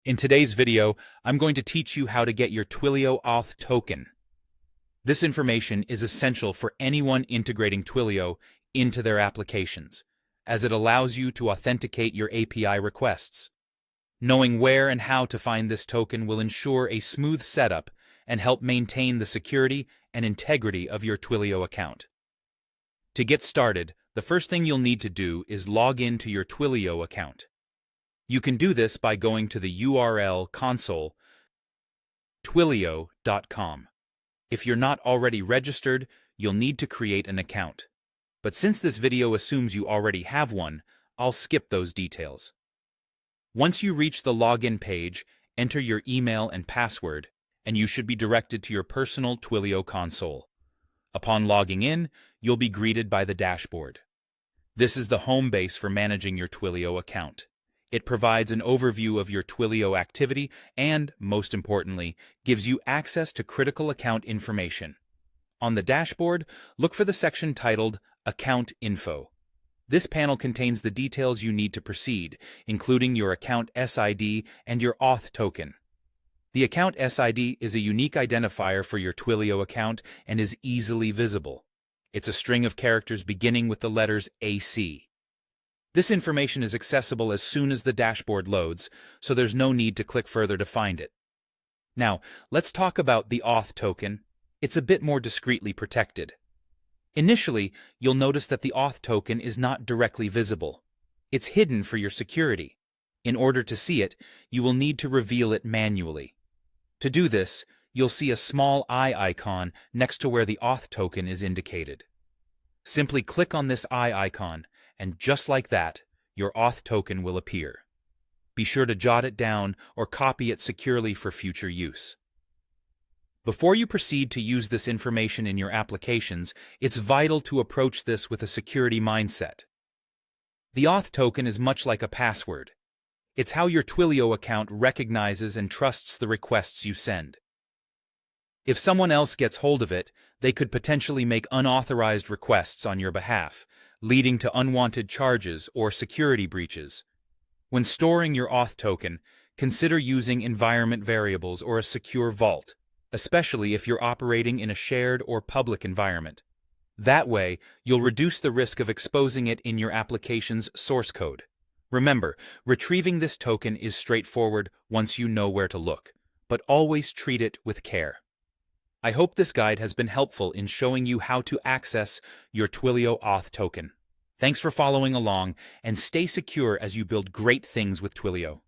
In today's video, I'm going to teach you how to get your Twilio Auth token. This information is essential for anyone integrating Twilio into their applications, as it allows you to authenticate your API requests. Knowing where and how to find this token will ensure a smooth setup and help maintain the security and integrity of your Twilio account. To get started, the first thing you'll need to do is log in to your Twilio account. You can do this by going to the URL console twilio.com. If you're not already registered, you'll need to create an account. But since this video assumes you already have one, I'll skip those details. Once you reach the login page, enter your email and password, and you should be directed to your personal Twilio console. Upon logging in, you'll be greeted by the dashboard. This is the home base for managing your Twilio account. It provides an overview of your Twilio activity and, most importantly, gives you access to critical account information. On the dashboard, look for the section titled Account Info. This panel contains the details you need to proceed, including your account SID and your auth token. The account SID is a unique identifier for your Twilio account and is easily visible. It's a string of characters beginning with the letters AC. This information is accessible as soon as the dashboard loads, so there's no need to click further to find it. Now, let's talk about the auth token. It's a bit more discreetly protected. Initially, you'll notice that the auth token is not directly visible. It's hidden for your security. In order to see it, you will need to reveal it manually. To do this, you'll see a small eye icon next to where the auth token is indicated. Simply click on this eye icon, and just like that, your auth token will appear. Be sure to jot it down or copy it securely for future use. Before you proceed to use this information in your applications, it's vital to approach this with a security mindset. The auth token is much like a password. It's how your Twilio account recognizes and trusts the requests you send. If someone else gets hold of it, they could potentially make unauthorized requests on your behalf, leading to unwanted charges or security breaches. When storing your auth token, consider using environment variables or a secure vault, especially if you're operating in a shared or public environment. That way, you'll reduce the risk of exposing it in your application's source code. Remember, retrieving this token is straightforward once you know where to look, but always treat it with care. I hope this guide has been helpful in showing you how to access your Twilio Auth token. Thanks for following along, and stay secure as you build great things with Twilio.